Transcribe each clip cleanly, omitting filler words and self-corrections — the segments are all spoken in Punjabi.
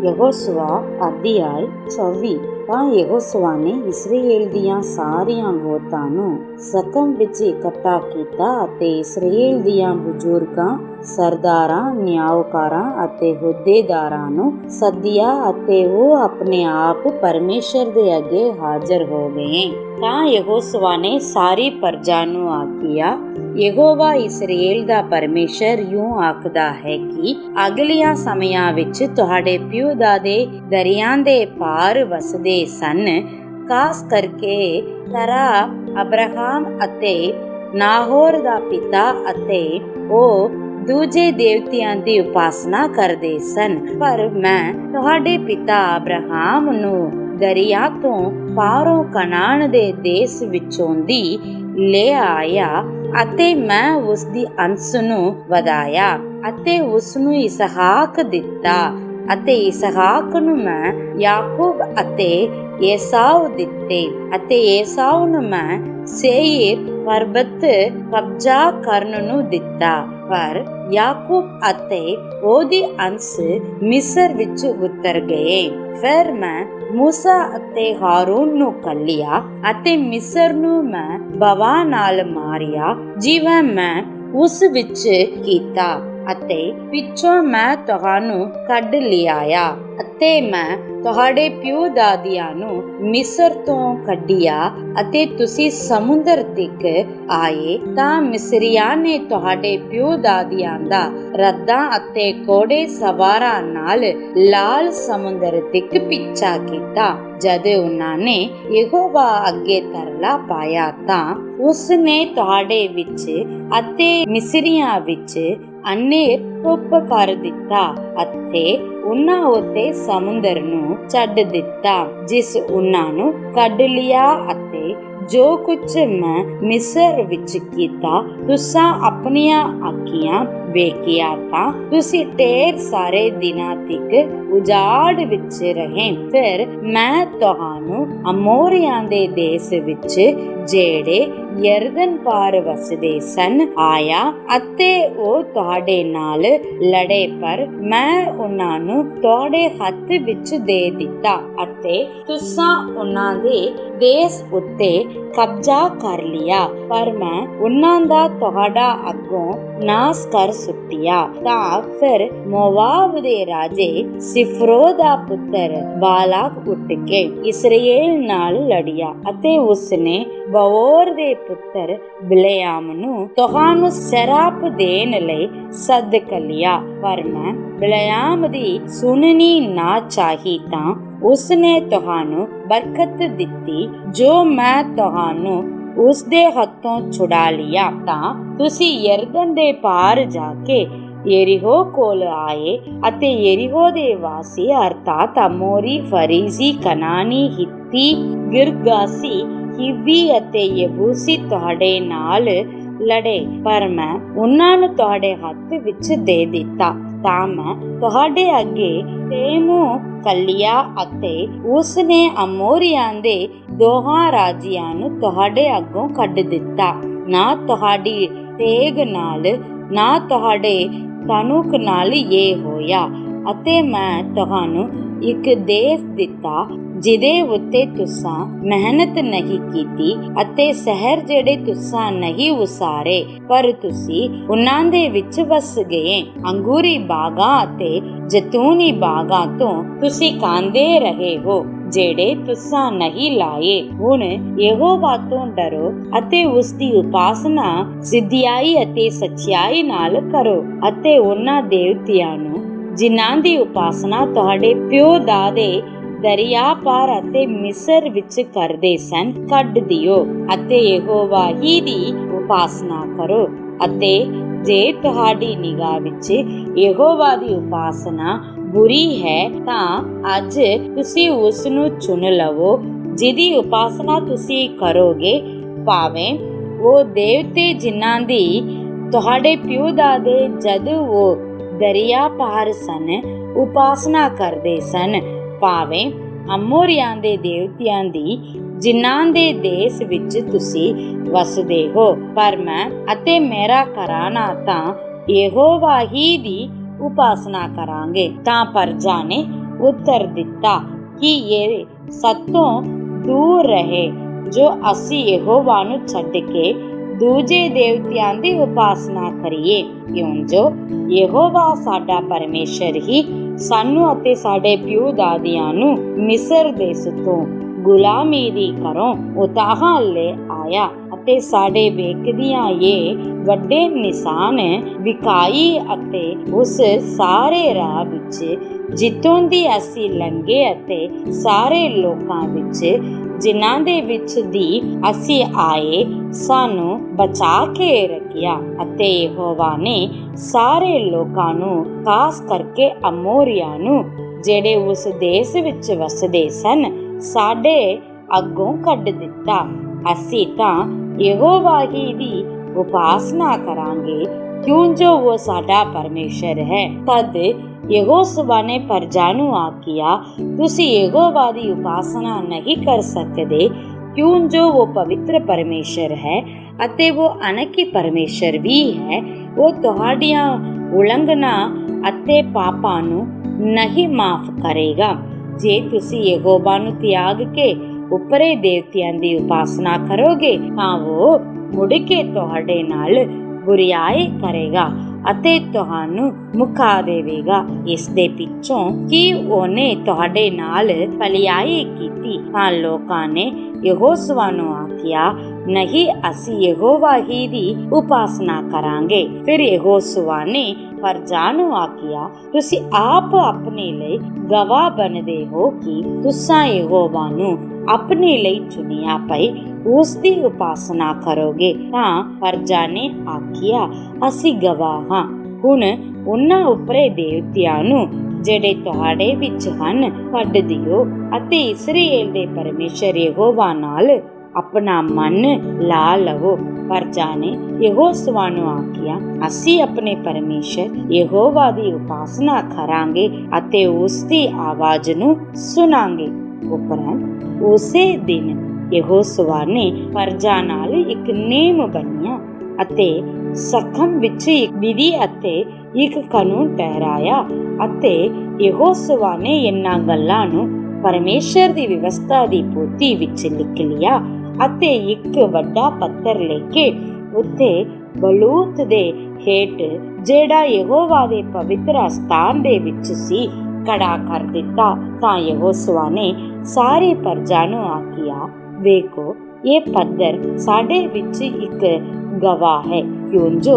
ਯਹੋਸ਼ੁਆ ਅਧਿਆਇ 24। ਤਾਂ ਯਹੋਸ਼ੁਆ ਨੇ ਇਸਰਾਏਲ ਦੀਆਂ ਸਾਰੀਆਂ ਗੋਤਾਂ ਨੂੰ ਸਕਮ ਵਿੱਚ ਇਕੱਠਾ ਕੀਤਾ ਅਤੇ ਇਸਰਾਏਲ ਦੀਆਂ ਬਜ਼ੁਰਗਾਂ, ਸਰਦਾਰਾਂ, ਨਿਆਂਕਾਰਾਂ ਅਤੇ ਅਹੁਦੇਦਾਰਾਂ ਨੂੰ ਸੱਦਿਆ ਅਤੇ ਉਹ ਆਪਣੇ ਆਪ ਪਰਮੇਸ਼ਰ ਦੇ ਅੱਗੇ ਹਾਜ਼ਰ ਹੋ ਗਏ। ਤਾਂ ਯਹੋਸ਼ੁਆ ਨੇ ਸਾਰੀ ਪ੍ਰਜਾ ਨੂੰ ਆਖਿਆ, ਯਹੋਵਾ ਇਸਰਾਏਲ ਦਾ ਪਰਮੇਸ਼ਰ ਇਉਂ ਆਖਦਾ ਹੈ ਕਿ ਅਗਲੀਆਂ ਸਮਿਆਂ ਵਿੱਚ ਤੁਹਾਡੇ ਪਿਓ ਦਾਦੇ ਦਰਿਆ ਦੇ ਪਾਰ ਵਸਦੇ ਸਨ, ਖਾਸ ਕਰਕੇ ਤਰਾ ਅਬਰਾਹਮ ਅਤੇ ਨਾਹੋਰ ਦਾ ਪਿਤਾ, ਅਤੇ ਉਹ ਦੂਜੇ ਦੇਵਤਿਆਂ ਦੀ ਉਪਾਸਨਾ ਕਰਦੇ ਸਨ। ਪਰ ਮੈਂ ਤੁਹਾਡੇ ਪਿਤਾ ਅਬਰਾਹਮ ਨੂੰ ਦਰਿਆ ਤੋਂ ਪਾਰੋਂ ਕਨਾਨ ਦੇ ਦੇਸ਼ ਵਿੱਚੋਂ ਦੀ ਲੈ ਆਇਆ ਅਤੇ ਮੈਂ ਉਸ ਦੀ ਅੰਸ਼ ਨੂੰ ਵਧਾਇਆ ਅਤੇ ਉਸ ਨੂੰ ਇਸਹਾਕ ਦਿੱਤਾ, ਅਤੇ ਇਸਹਾਕ ਨੂੰ ਮੈਂ ਯਾਕੂਬ ਅਤੇ ਏਸਾਉ ਦਿੱਤੇ, ਅਤੇ ਏਸਾਉ ਨੂੰ ਮੈਂ ਸੇਈਰ ਪਰਬਤ ਕਬਜ਼ਾ ਕਰਨ ਨੂੰ ਦਿੱਤਾ। ਪਰ ਯਾਕੂਬ ਅਤੇ ਉਹਦੀ ਅੰਸ਼ ਮਿਸਰ ਵਿੱਚ ਉਤਰ ਗਏ। ਫਿਰ ਮੈਂ ਮੂਸਾ ਅਤੇ ਹਾਰੂਨ ਨੂੰ ਕੱਲਿਆ ਅਤੇ ਮਿਸਰ ਨੂੰ ਮੈਂ ਬਵਾ ਨਾਲ ਮਾਰਿਆ, ਜਿਵੇਂ ਮੈਂ ਉਸ ਵਿੱਚ ਕੀਤਾ, ਅਤੇ ਪਿੱਛੋਂ ਮੈਂ ਤੁਹਾਨੂੰ ਕੱਢ ਲਿਆਇਆ ਅਤੇ ਮੈਂ ਤੁਹਾਡੇ ਪਿਓ ਦਾਦਿਆਂ ਨੂੰ ਮਿਸਰ ਤੋਂ ਕੱਢਿਆ ਅਤੇ ਤੁਸੀਂ ਸਮੁੰਦਰ ਤੱਕ ਆਏ। ਤਾਂ ਮਿਸਰੀਆਂ ਨੇ ਤੁਹਾਡੇ ਪਿਓ ਦਾਦਿਆਂ ਦਾ ਰੱਥਾਂ ਅਤੇ ਘੋੜੇ ਸਵਾਰਾਂ ਨਾਲ ਲਾਲ ਸਮੁੰਦਰ ਤੱਕ ਪਿੱਛਾ ਕੀਤਾ। ਜਦ ਉਹਨਾਂ ਨੇ ਯਹੋਵਾ ਅੱਗੇ ਤਰਲਾ ਪਾਇਆ ਤਾਂ ਉਸ ਨੇ ਤੁਹਾਡੇ ਵਿੱਚ ਅਤੇ ਮਿਸਰੀਆਂ ਵਿੱਚ ਹਨੇਰ ਧੁੱਪ ਕਰ ਦਿੱਤਾ ਅਤੇ ਉਹਨਾਂ ਉੱਤੇ ਸਮੁੰਦਰ ਨੂੰ ਛੱਡ ਦਿੱਤਾ, ਜਿਸ ਉਹਨਾਂ ਨੂੰ ਕੱਢ ਲਿਆ। ਅਤੇ ਜੋ ਕੁਝ ਮੈਂ ਮਿਸਰ ਵਿੱਚ ਕੀਤਾ ਤੁਸਾਂ ਆਪਣੀਆਂ ਅੱਖੀਆਂ ਵੇਖਿਆ, ਤਾਂ ਤੁਸੀਂ ਢੇਰ ਸਾਰੇ ਦਿਨਾਂ ਤੱਕ ਉਜਾੜ ਵਿੱਚ ਰਹੇ। ਫਿਰ ਮੈਂ ਤੁਹਾਨੂੰ ਅਮੋਰੀਆਂ ਦੇ ਦੇਸ਼ ਵਿੱਚ, ਜਿਹੜੇ ਯਰਦਨ ਪਾਰ ਵਸਦੇ ਸਨ, ਆਇਆ ਅਤੇ ਉਹ ਤੁਹਾਡੇ ਨਾਲ ਲੜੇ, ਪਰ ਮੈਂ ਉਹਨਾਂ ਨੂੰ ਤੁਹਾਡੇ ਹੱਥ ਵਿੱਚ ਦੇ ਦਿੱਤਾ ਅਤੇ ਤੁਸਾਂ ਉਹਨਾਂ ਦੇ ਦੇਸ਼ ਉੱਤੇ ਕਬਜ਼ਾ ਕਰ ਲਿਆ। ਪਰ ਮੈਂ ਉਹਨਾਂ ਦਾ ਤੁਹਾਡਾ ਅੱਗੋਂ ਨਾਸ ਕਰ ਸੁੱਟਿਆ। ਤਾਂ ਫਿਰ ਮੋਵਾਬ ਦੇ ਰਾਜੇ ਸਿਫਰੋ ਦਾ ਪੁੱਤਰ ਬਾਲਾਕ ਉੱਠ ਕੇ ਇਸਰਾਏਲ ਨਾਲ ਲੜਿਆ ਅਤੇ ਉਸਨੇ ਬਓਰ ਦੇ ਪੁੱਤਰ ਬਿਲਆਮ ਨੂੰ ਤੁਹਾਨੂੰ ਸਰਾਪ ਦੇਣ ਲਈ ਸੱਦ ਲਿਆ। ਪਰ ਮੈਂ ਬਿਲਆਮ ਦੀ ਸੁਣਨੀ ਨਾ ਚਾਹੀ, ਤਾਂ ਉਸਨੇ ਤੁਹਾਨੂੰ ਬਰਕਤ ਦਿੱਤੀ, ਜੋ ਮੈਂ ਤੁਹਾਨੂੰ ਉਸਦੇ ਹੱਥੋਂ ਛੁਡਾ ਲਿਆ। ਤਾਂ ਤੁਸੀਂ ਯਰਦਨ ਦੇ ਪਾਰ ਜਾ ਕੇ ਯਰੀਹੋ ਕੋਲ ਆਏ ਅਤੇ ਯਰੀਹੋ ਦੇ ਵਾਸੀ ਅਰਥਾਤ ਅਮੋਰੀ, ਫਰੀਜ਼ੀ, ਕਨਾਨੀ, ਹਿੱਤੀ, ਗਿਰਗਾਸੀ, ਹਿੱਵੀ ਅਤੇ ਯਬੂਸੀ ਤੁਹਾਡੇ ਨਾਲ ਲੜੇ, ਪਰ ਮੈਂ ਉਹਨਾਂ ਨੂੰ ਤੁਹਾਡੇ ਹੱਥ ਵਿੱਚ ਦੇ ਦਿੱਤਾ। ਤਾਂ ਮੈਂ ਤੁਹਾਡੇ ਅੱਗੇ ਤੈਨੂੰ ਕੱਲਿਆ ਅਤੇ ਉਸਨੇ ਅਮੋਰੀਆਂ ਦੇ ਦੋਹਾਂ ਰਾਜਿਆਂ ਨੂੰ ਤੁਹਾਡੇ ਅੱਗੋਂ ਕੱਢ ਦਿੱਤਾ। ਨਾ ਤੁਹਾਡੀ ਤੇਗ ਨਾਲ ਨਾ ਤੁਹਾਡੇ ਧਨੁਕ ਨਾਲ ਇਹ ਹੋਇਆ, ਅਤੇ ਮੈਂ ਤੁਹਾਨੂੰ ਇੱਕ ਦੇਸ਼ ਦਿੱਤਾ ਜਿਹਦੇ ਉੱਤੇ ਤੁਸਾਂ ਮਿਹਨਤ ਨਹੀਂ ਕੀਤੀ, ਅਤੇ ਸ਼ਹਿਰ ਜਿਹੜੇ ਤੁਸਾਂ ਨਹੀਂ ਉਸਾਰੇ, ਪਰ ਤੁਸੀਂ ਉਹਨਾਂ ਦੇ ਵਿੱਚ ਵਸ ਗਏ। ਅੰਗੂਰੀ ਬਾਗਾਂ ਅਤੇ ਜੈਤੂਨੀ ਬਾਗਾਂ ਤੋਂ ਤੁਸੀਂ ਖਾਂਦੇ ਰਹੇ ਹੋ, ਜਿਹੜੇ ਤੁਸਾਂ ਨਹੀਂ ਲਾਏ। ਹੁਣ ਯਹੋਵਾ ਤੋਂ ਡਰੋ ਅਤੇ ਉਸ ਦੀ ਉਪਾਸਨਾ ਸਿੱਧਿਆਈ ਅਤੇ ਸੱਚਾਈ ਨਾਲ ਕਰੋ, ਅਤੇ ਉਹਨਾਂ ਦੇਵਤਿਆਂ ਨੂੰ ਜਿਨ੍ਹਾਂ ਦੀ ਉਪਾਸਨਾ ਤੁਹਾਡੇ ਪਿਓ ਦਾਦੇ ਦਰਿਆ ਪਾਰ ਅਤੇ ਮਿਸਰ ਵਿੱਚ ਕਰਦੇ ਸਨ ਕੱਢ ਦਿਓ, ਅਤੇ ਯਹੋਵਾ ਹੀ ਦੀ ਉਪਾਸਨਾ ਕਰੋ। ਅਤੇ ਜੇ ਤੁਹਾਡੀ ਨਿਗਾਹ ਵਿੱਚ ਯਹੋਵਾ ਦੀ ਉਪਾਸਨਾ ਬੁਰੀ ਹੈ, ਤਾਂ ਅੱਜ ਤੁਸੀਂ ਉਸ ਨੂੰ ਚੁਣ ਲਵੋ, ਜਿਹਦੀ ਉਪਾਸਨਾ ਤੁਸੀਂ ਕਰੋਗੇ, ਭਾਵੇਂ ਉਹ ਦੇਵਤੇ ਜਿਨ੍ਹਾਂ ਦੀ ਤੁਹਾਡੇ ਪਿਓ ਦਾਦੇ ਜਦ ਉਹ ਦਰਿਆ ਪਾਰ ਸਨ ਉਪਾਸਨਾ ਕਰਦੇ ਸਨ, ਭਾਵੇਂ ਅਮੋਰੀਆਂ ਦੇ ਦੇਵਤਿਆਂ ਦੀ ਜਿਨ੍ਹਾਂ ਦੇ ਦੇਸ਼ ਵਿੱਚ ਤੁਸੀਂ ਵਸਦੇ ਹੋ। ਪਰ ਮੈਂ ਅਤੇ ਮੇਰਾ ਘਰਾਨਾ ਤਾਂ ਯਹੋਵਾ ਹੀ ਦੀ ਉਪਾਸਨਾ ਕਰਾਂਗੇ। ਤਾਂ ਪ੍ਰਜਾ ਨੇ उत्तर दिता कि ये सातों दूर रहे जो असी यहोवा नूं छड्ड के दूजे देवतियां दी उपासना करिए, क्यों जो यहोवा साडा परमेश्वर ही सानू अते साडे प्यो दादियां नूं मिस्र देश तों गुलामी दी घरों उताहां ले आया अते साडे वेखदियां ये वड्डे निशान विखाई अते उस सारे राह विच जितों दी असी लंघे अते सारे लोकां विच जिन्हां दे विच दी असी आए सानू बचा के रखिया अते यहोवा ने सारे लोकां नूं खास करके अमोरियां नूं जेड़े उस देश विच वसदे सन साडे अगों कढ दिता। असी तां यहोवा ही दी उपासना करांगे क्यों जो वो साडा परमेश्वर है। तद यहोशुआ ने प्रजा नूं आखिया, तुसी यहोवा दी उपासना नहीं कर सकदे क्यों जो वो पवित्र परमेश्वर है अते वो अनकी परमेश्वर भी है। वो तुहाडियां उलंघना अते पापां नूं नहीं माफ करेगा। जे तुसी यहोवा नूं त्याग के उपरे देवतियां दी उपासना करोगे तां वो मुड़ के तुहाडे नाल बुरियाई करेगा अते तुहानू मुका देवेगा। इस दे पिछों कि ओने तुहाडे नाल भलाई कीती तां लोकां ने यहोशुआ नूं आखिया, नहीं असी यहोवा ही दी उपासना करांगे। फिर यहोशुआ ने प्रजा नूं आखिया, तुसी आप अपने लिए गवाह बनदे हो कि तुसां यहोवा नूं अपने लिए चुनिया पई उस दी उपासना करोगे। तां प्रजा ने आखिया, असी गवाह हां। हुण उन्हां उपरे देवतियां नूं जेड़े तुहाडे विच हन कढ दिओ अते इस्राएल दे परमेश्वर यहोवा नाल अपना मन ला लवो। प्रजा ने यहोशुआ नूं आखिया, असी अपने परमेश्वर यहोवा दी उपासना करांगे अते उस दी आवाज नूं सुनांगे। उपरंत उसे दिन यहोशुआ ने प्रजा नाल एक नेम बनिया अते सखम विच एक विधि अते एक कानून ठहराया अते यहोशुआ ने इन्हां गल्लां नूं परमेश्वर दी व्यवस्था दी पोथी विच लिख लिया अते एक वड्डा पत्थर लेके उत्ते बलूत दे हेठ जेड़ा यहोवा दे पवित्र स्थान दे विच सी खड़ा कर दिता। तां यहोशुआ ने सारी प्रजा नूं आखिया, वेखो ये पत्थर साडे विच एक गवाह है क्यों जो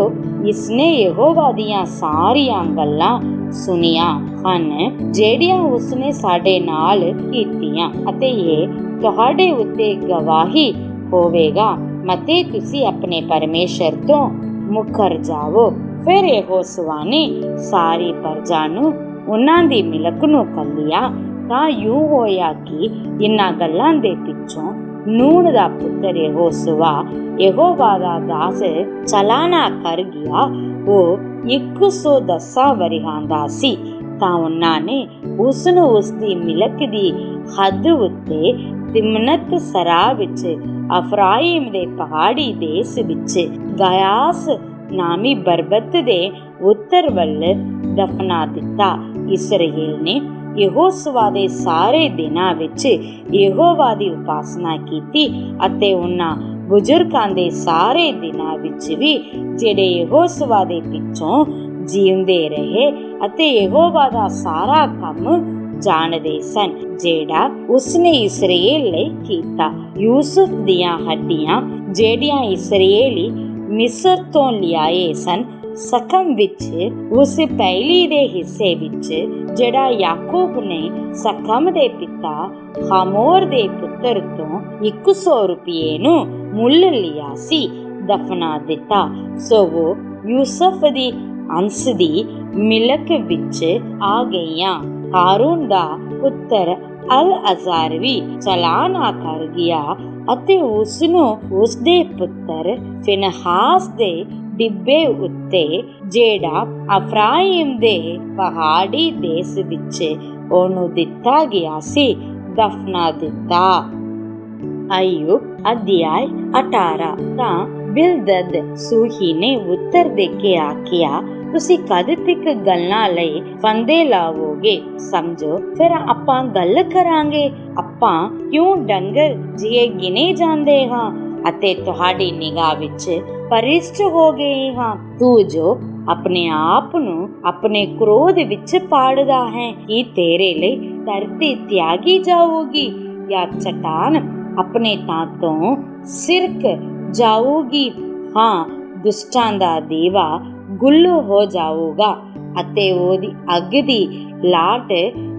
इसने यहोवा दियां सारियां गल्लां सुनिया हन जेड़ियां उसने साडे नाल कीतियां अते ये तुहाडे उत्ते गवाही होवेगा। मते तुसी अपने परमेश्वर तो मुकर जावो। फिर यहोशुआ ने सारी प्रजा नूं उन्हां दी मिलक नूं कल्लिया। तां यूं होया कि इन्हां गल्लां दे पिछों नून दा पुत्र यहोशुआ यहोवा दा दास चलाना कर गया। वो 110 वरिहां दा सी। तां उन्हां ने उस नूं उस दी मिलक दी हद उत्ते तिमनत सरा विच अफराइम दे पहाड़ी देश विच गयास नामी बरबत दे उत्तर वल दफना दिता। इसराएल ने यहोशुआ दे सारे दिनां विच यहोवा दी उपासना कीती अते उन्हां बुजुर्गां दे सारे दिनां विच भी जेड़े यहोशुआ दे पिछों जींदे रहे अते यहोवा दा सारा काम जानदे सन जेड़ा उसने इसराएल लई कीता। यूसुफ दियां हड्डियां जेड़ियां इसराएली मिस्र तो लियाए सन सकम विच उस पहली दे हिस्से विच जेड़ा याकूब ने सकम दे पिता हमोर दे पुत्र तो 100 रुपये नूं मुल लिया सी दफना दिता। सो वो यूसुफ दी अंश दी मिलक विच आ गईयां। हारून दा पुत्र अल अज़ार भी चलाना कर गया अते उसनों उसदे पुत्र फिनहास दे डिब्बे उत्ते जेड़ा अफराइम दे पहाड़ी देश विच ओनू दिता गया सी दफना दिता। अय्यूब अध्याय 18। तां बिलदद सूही ने उत्तर दे के आखिया, ਤੁਸੀਂ ਕਦ ਤੱਕ ਗੱਲਾਂ ਲਈ ਫੰਦੇ ਲਾਵੋਗੇ? ਸਮਝੋ, ਫਿਰ ਆਪਾਂ ਗੱਲ ਕਰਾਂਗੇ। ਆਪਾਂ ਕਿਉਂ ਡੰਗਰ ਜਿਹੇ ਗਿਣੇ ਜਾਂਦੇ ਹਾਂ ਅਤੇ ਤੁਹਾਡੀ ਨਿਗਾਹ ਵਿੱਚ ਪਰਿਸ਼ਟ ਹੋ ਗਏ ਹਾਂ? ਤੂੰ ਜੋ ਆਪਣੇ ਆਪ ਨੂੰ ਆਪਣੇ ਕ੍ਰੋਧ ਵਿੱਚ ਪਾੜਦਾ ਹੈ, ਕੀ ਤੇਰੇ ਲਈ ਧਰਤੀ ਤਿਆਗੀ ਜਾਊਗੀ ਜਾਂ ਚਟਾਨ ਆਪਣੇ ਤਾਂ ਤੋਂ ਸਿਰਕ ਜਾਊਗੀ? ਹਾਂ, ਦੁਸ਼ਟਾਂ ਦਾ ਦੀਵਾ ਗੁੱਲ ਹੋ ਜਾਊਗਾ ਅਤੇ ਉਹਦੀ ਅੱਗ ਦੀ ਲਾਟ